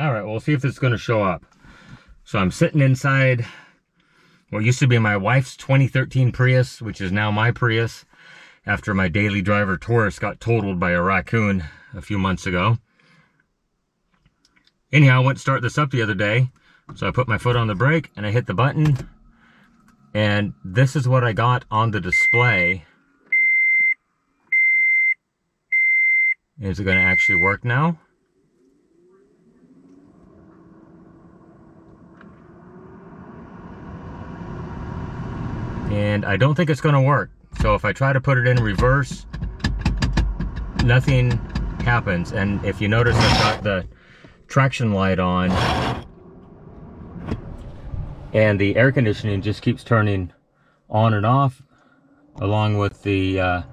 All right, we'll see if it's going to show up. So I'm sitting inside what used to be my wife's 2013 Prius, which is now my Prius, after my daily driver Taurus got totaled by a raccoon a few months ago. Anyhow, I went to start this up the other day, so I put my foot on the brake and I hit the button, and this is what I got on the display. Is it going to actually work now? And I don't think it's going to work. So if I try to put it in reverse, nothing happens. And if you notice, I've got the traction light on, and the air conditioning just keeps turning on and off, along with the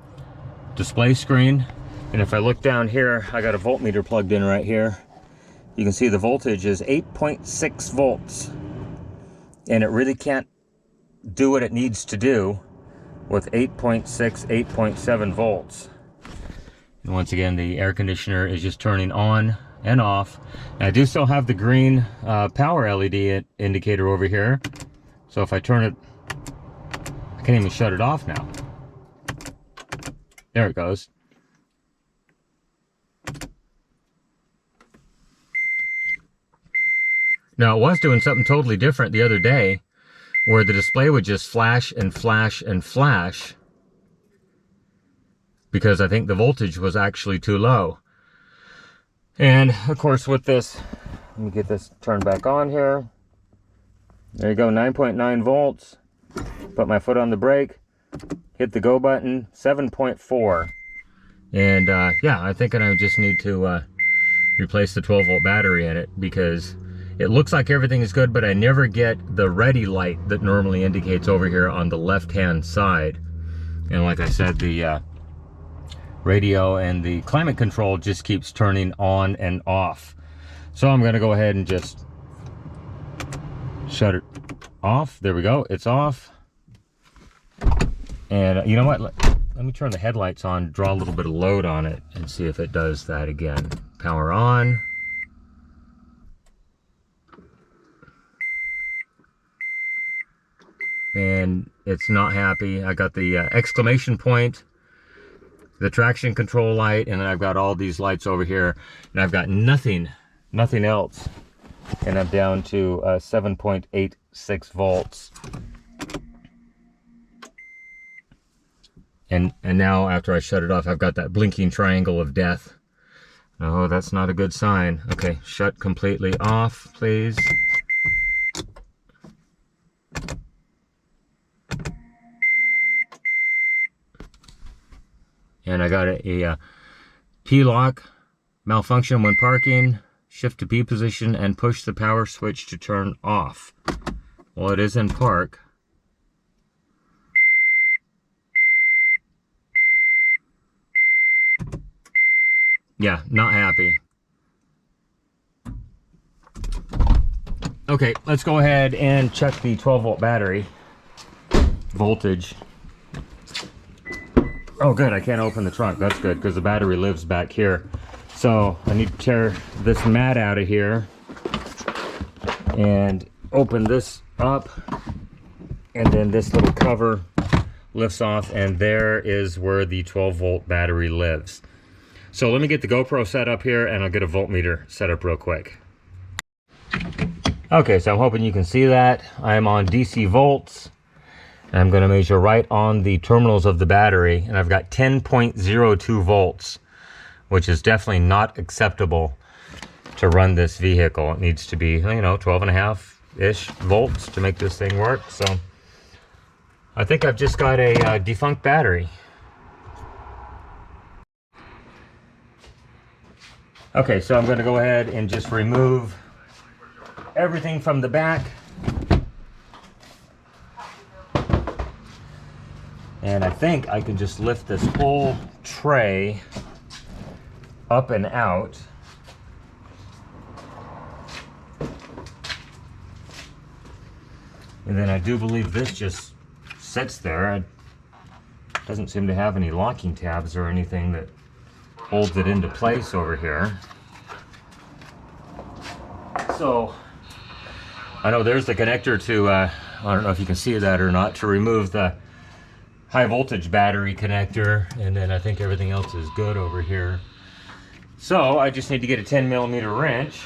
display screen. And if I look down here, I got a voltmeter plugged in right here. You can see the voltage is 8.6 volts. And it really can't do what it needs to do with 8.6, 8.7 volts. And once again, the air conditioner is just turning on and off. And I do still have the green power LED indicator over here. So if I turn it, I can't even shut it off now. There it goes. Now, it was doing something totally different the other day, where the display would just flash and flash and flash, because I think the voltage was actually too low. And of course with this, let me get this turned back on here. There you go, 9.9 volts. Put my foot on the brake, hit the go button, 7.4. And yeah, I think I just need to replace the 12-volt battery in it, because it looks like everything is good, but I never get the ready light that normally indicates over here on the left-hand side. And like I said, the radio and the climate control just keeps turning on and off. So I'm gonna go ahead and just shut it off. There we go, it's off. And you know what? Let me turn the headlights on, draw a little bit of load on it, and see if it does that again. Power on. And it's not happy. I got the exclamation point, the traction control light, and then I've got all these lights over here, and I've got nothing else. And I'm down to 7.86 volts. And now after I shut it off, I've got that blinking triangle of death. Oh, that's not a good sign. Okay, shut completely off, please. And I got a P-lock malfunction when parking. Shift to P position and push the power switch to turn off. Well, it is in park. Yeah, not happy. Okay, let's go ahead and check the 12-volt battery voltage. Oh good, I can't open the trunk. That's good, because the battery lives back here. So I need to tear this mat out of here and open this up, and then this little cover lifts off, and there is where the 12-volt battery lives. So let me get the GoPro set up here, and I'll get a voltmeter set up real quick. Okay, so I'm hoping you can see that. I'm on DC volts. I'm going to measure right on the terminals of the battery, and I've got 10.02 volts, which is definitely not acceptable to run this vehicle. It needs to be, you know, 12.5-ish volts to make this thing work. So I think I've just got a defunct battery. Okay, so I'm going to go ahead and just remove everything from the back. And I think I can just lift this whole tray up and out. And then I do believe this just sits there. It doesn't seem to have any locking tabs or anything that holds it into place over here. So I know there's the connector to, I don't know if you can see that or not, to remove the high voltage battery connector, and then I think everything else is good over here. So I just need to get a 10mm wrench,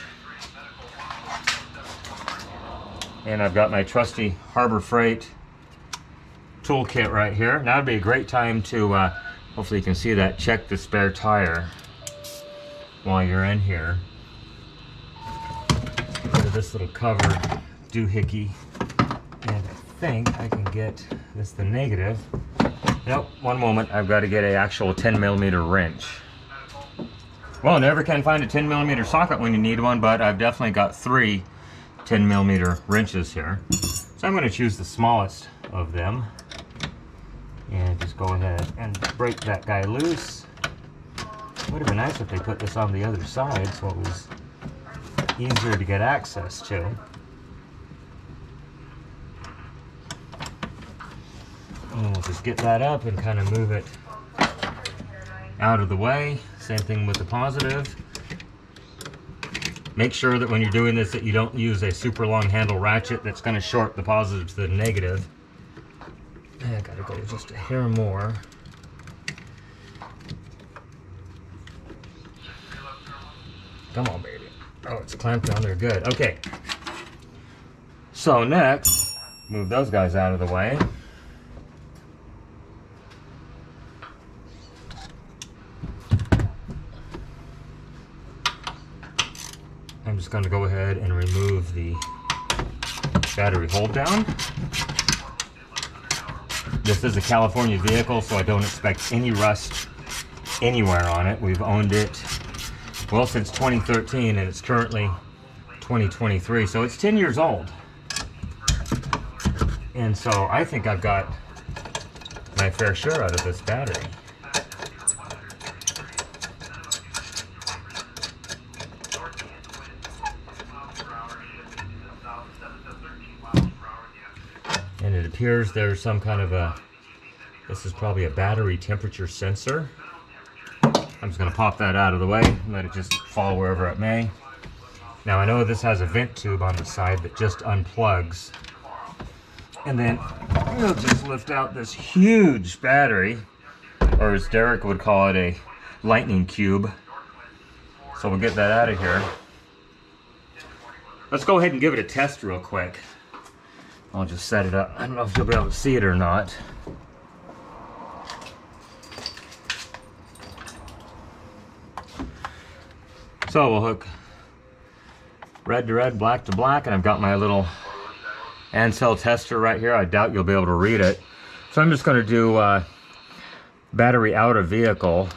and I've got my trusty Harbor Freight toolkit right here. Now would be a great time to, hopefully you can see that, check the spare tire while you're in here. Rid of this little cover doohickey, and I think I can get this the negative. Nope, one moment, I've got to get an actual 10mm wrench. Well, never can find a 10mm socket when you need one, but I've definitely got 3 10mm wrenches here. So I'm going to choose the smallest of them and just go ahead and break that guy loose. Would have been nice if they put this on the other side so it was easier to get access to. And we'll just get that up and kind of move it out of the way. Same thing with the positive. Make sure that when you're doing this that you don't use a super long handle ratchet that's going to short the positive to the negative. I gotta go just a hair more. Come on, baby. Oh, it's clamped down there. Good. Okay. So next, move those guys out of the way. I'm just going to go ahead and remove the battery hold down. This is a California vehicle, so I don't expect any rust anywhere on it. We've owned it, well, since 2013, and it's currently 2023, so it's 10 years old. And so I think I've got my fair share out of this battery. And it appears there's some kind of a, this is probably a battery temperature sensor. I'm just going to pop that out of the way and let it just fall wherever it may. Now I know this has a vent tube on the side that just unplugs. And then we'll just lift out this huge battery, or as Derek would call it, a lightning cube. So we'll get that out of here. Let's go ahead and give it a test real quick. I'll just set it up. I don't know if you'll be able to see it or not. So we'll hook red to red, black to black, and I've got my little Ansel tester right here. I doubt you'll be able to read it. So I'm just going to do battery out of vehicle.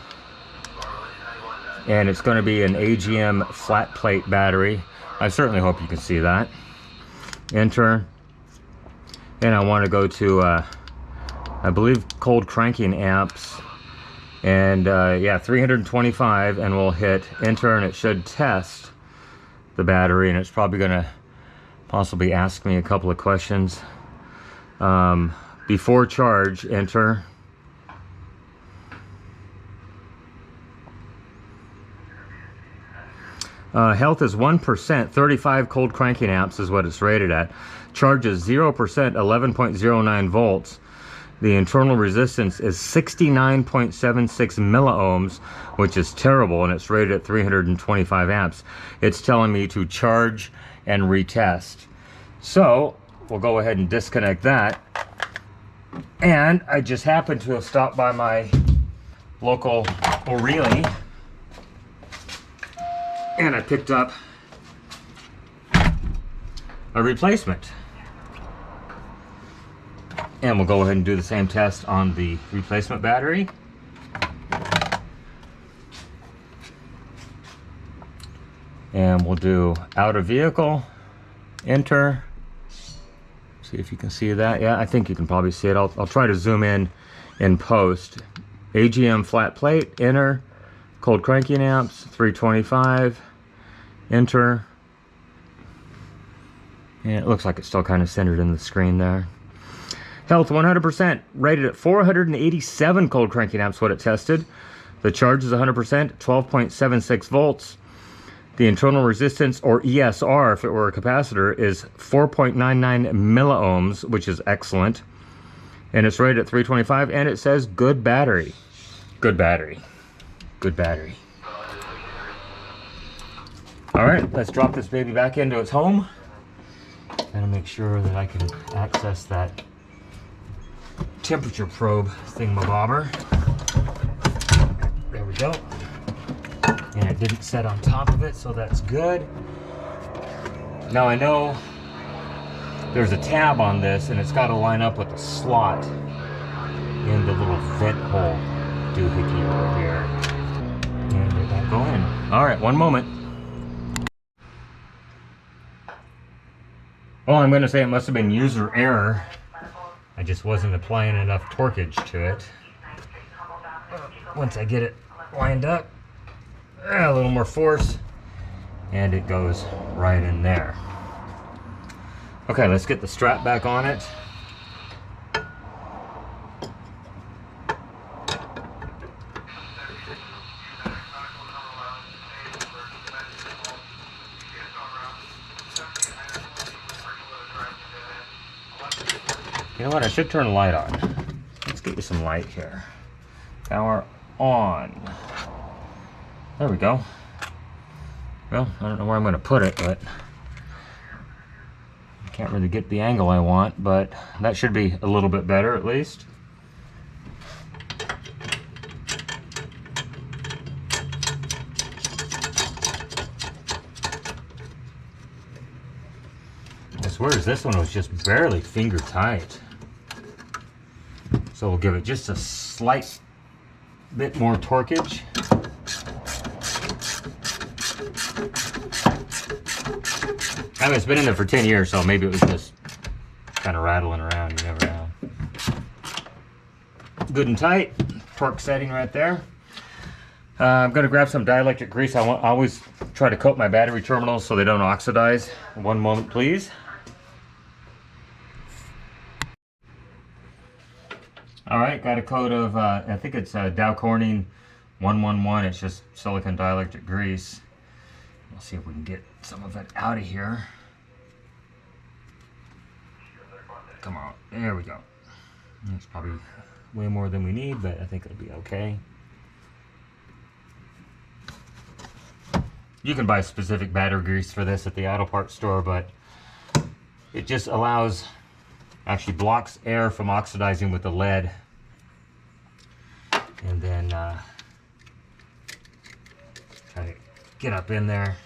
And it's going to be an AGM flat plate battery. I certainly hope you can see that. Enter. And I want to go to, I believe, cold cranking amps. And yeah, 325, and we'll hit enter, and it should test the battery, and it's probably going to possibly ask me a couple of questions. Before charge, enter. Health is 1%, 35 cold cranking amps is what it's rated at. Charge is 0%, 11.09 volts. The internal resistance is 69.76 milliohms, which is terrible, and it's rated at 325 amps. It's telling me to charge and retest. So we'll go ahead and disconnect that. And I just happened to have stopped by my local O'Reilly, and I picked up a replacement. And we'll go ahead and do the same test on the replacement battery. And we'll do out of vehicle, enter. See if you can see that. Yeah, I think you can probably see it. I'll try to zoom in post. AGM flat plate, enter. Cold cranking amps, 325, enter. And it looks like it's still kind of centered in the screen there. Health 100%, rated at 487 cold cranking amps, what it tested. The charge is 100%, 12.76 volts. The internal resistance, or ESR, if it were a capacitor, is 4.99 milliohms, which is excellent. And it's rated at 325, and it says good battery. Good battery. Good battery. All right, let's drop this baby back into its home. Gotta make sure that I can access that temperature probe thingamabobber. There we go. And it didn't set on top of it, so that's good. Now I know there's a tab on this, and it's got to line up with the slot in the little vent hole doohickey over here. And let that go in. All right, one moment. Well, I'm going to say it must have been user error. I just wasn't applying enough torquage to it. Once I get it lined up, a little more force, and it goes right in there. Okay, let's get the strap back on it. You know what, I should turn the light on. Let's get you some light here. Power on. There we go. Well, I don't know where I'm going to put it, but I can't really get the angle I want, but that should be a little bit better at least. I swear this one was just barely finger tight. So we'll give it just a slight bit more torquage. I mean, it's been in there for 10 years, so maybe it was just kind of rattling around. You never know. Good and tight. Torque setting right there. I'm going to grab some dielectric grease. I always try to coat my battery terminals so they don't oxidize. One moment, please. All right, got a coat of, I think it's Dow Corning 111. It's just silicone dielectric grease. We'll see if we can get some of it out of here. Come on, there we go. That's probably way more than we need, but I think it'll be okay. You can buy specific battery grease for this at the auto parts store, but it just allows, actually blocks air from oxidizing with the lead. And then try to get up in there.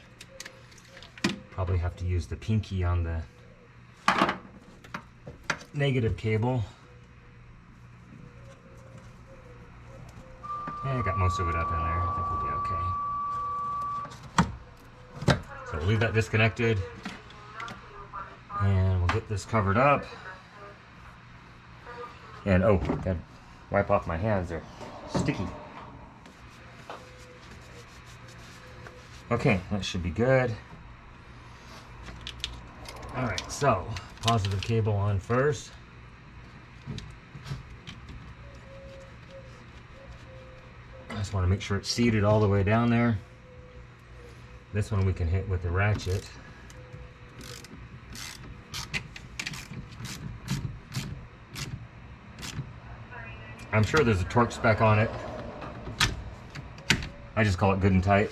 Probably have to use the pinky on the negative cable. Yeah, I got most of it up in there. I think we'll be okay. So we'll leave that disconnected. And we'll get this covered up. And oh, gotta wipe off my hands, they're sticky. Okay, that should be good. Alright, so positive cable on first. I just want to make sure it's seated all the way down there. This one we can hit with the ratchet. I'm sure there's a torque spec on it. I just call it good and tight.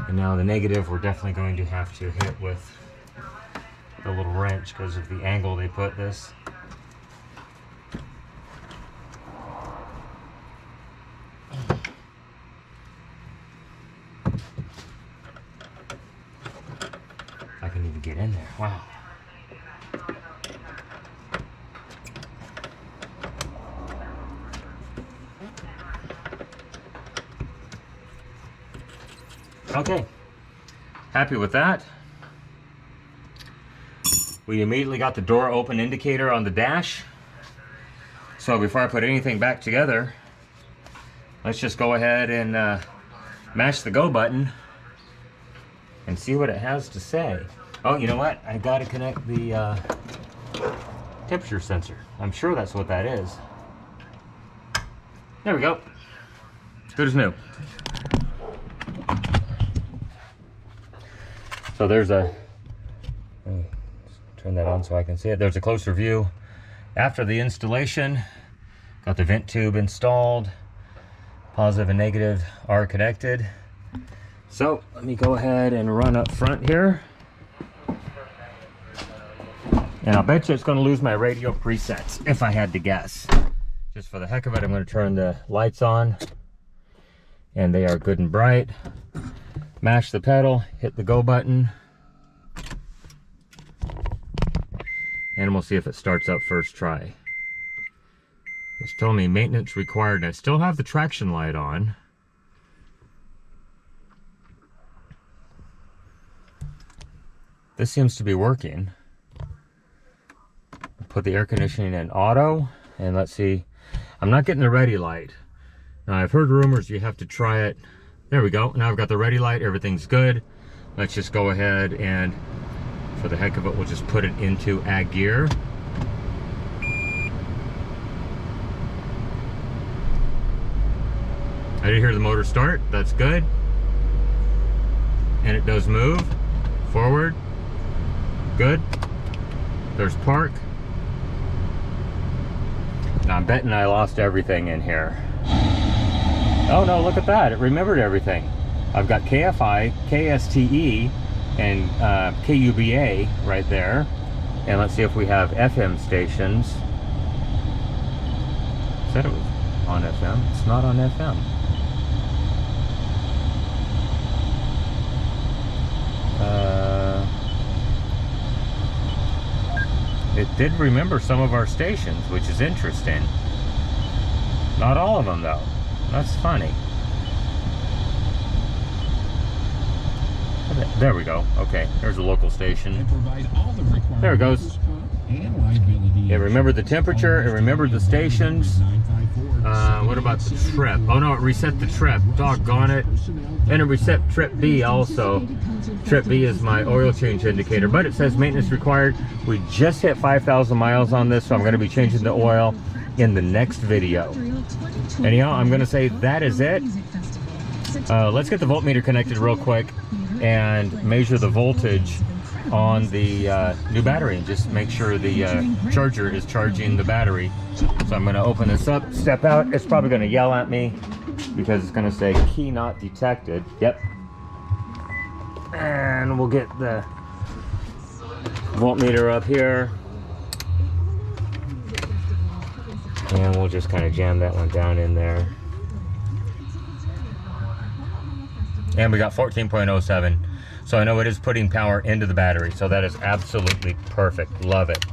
And now the negative we're definitely going to have to hit with the little wrench because of the angle they put this. I can even get in there. Wow. Okay, happy with that. We immediately got the door open indicator on the dash. So before I put anything back together, let's just go ahead and mash the go button and see what it has to say. Oh, you know what? I got to connect the temperature sensor. I'm sure that's what that is. There we go. Good as new. So there's a, turn that on so I can see it. There's a closer view after the installation. Got the vent tube installed. Positive and negative are connected. So let me go ahead and run up front here. And I'll bet you it's going to lose my radio presets if I had to guess. Just for the heck of it, I'm going to turn the lights on. And they are good and bright. Mash the pedal, hit the go button. And we'll see if it starts up first try. It's telling me maintenance required. I still have the traction light on. This seems to be working. Put the air conditioning in auto, and let's see. I'm not getting the ready light. Now I've heard rumors you have to try it. There we go. Now I've got the ready light. Everything's good. Let's just go ahead and, for the heck of it, we'll just put it into ag gear. I did hear the motor start. That's good. And it does move forward. Good. There's park. Now I'm betting I lost everything in here. Oh no, look at that. It remembered everything. I've got KFI, KSTE, and KUBA right there. And let's see if we have FM stations. Said it was on FM. It's not on FM. It did remember some of our stations, which is interesting. Not all of them though. That's funny. There we go. Okay, there's a local station. There it goes. It remembered the temperature. It remembered the stations. What about the trip? Oh no, it reset the trip. Doggone it. And it reset trip B also. Trip B is my oil change indicator, but it says maintenance required. We just hit 5,000 miles on this, so I'm going to be changing the oil in the next video. Anyhow, I'm going to say that is it. Let's get the voltmeter connected real quick and measure the voltage on the new battery and just make sure the charger is charging the battery. So I'm going to open this up, step out. It's probably going to yell at me because it's going to say key not detected. Yep. And we'll get the voltmeter up here. And we'll just kind of jam that one down in there. And we got 14.07. So I know it is putting power into the battery. So that is absolutely perfect. Love it.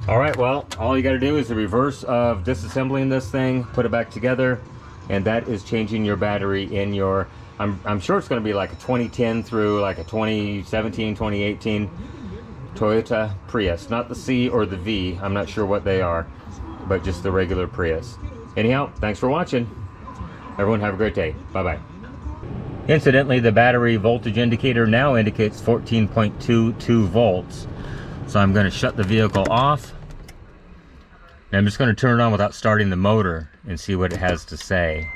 All right, well, all you got to do is the reverse of disassembling this thing, put it back together, and that is changing your battery in your, I'm sure it's going to be like a 2010 through like a 2017, 2018 Toyota Prius. Not the C or the V. I'm not sure what they are, but just the regular Prius. Anyhow, thanks for watching. Everyone have a great day. Bye-bye. Incidentally, the battery voltage indicator now indicates 14.22 volts. So I'm going to shut the vehicle off. And I'm just going to turn it on without starting the motor and see what it has to say.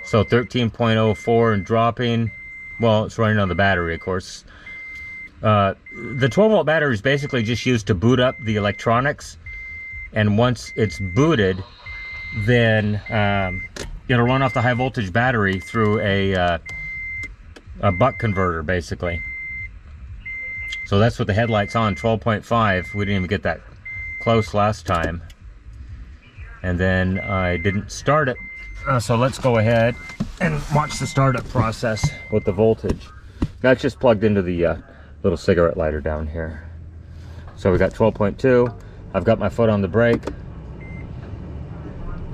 So 13.04 and dropping. Well, it's running on the battery, of course. The 12-volt battery is basically just used to boot up the electronics. And once it's booted, then it'll run off the high voltage battery through a buck converter, basically. So that's what the headlight's on, 12.5. We didn't even get that close last time. And then I didn't start it. So let's go ahead and watch the startup process with the voltage. That's just plugged into the little cigarette lighter down here. So we got 12.2. I've got my foot on the brake.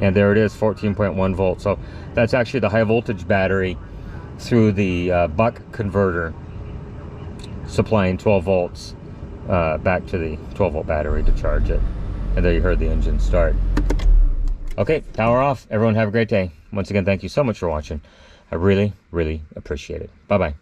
And there it is, 14.1 volts. So that's actually the high voltage battery through the buck converter, supplying 12 volts back to the 12-volt battery to charge it. And there you heard the engine start. Okay, power off. Everyone have a great day. Once again, thank you so much for watching. I really, really appreciate it. Bye-bye.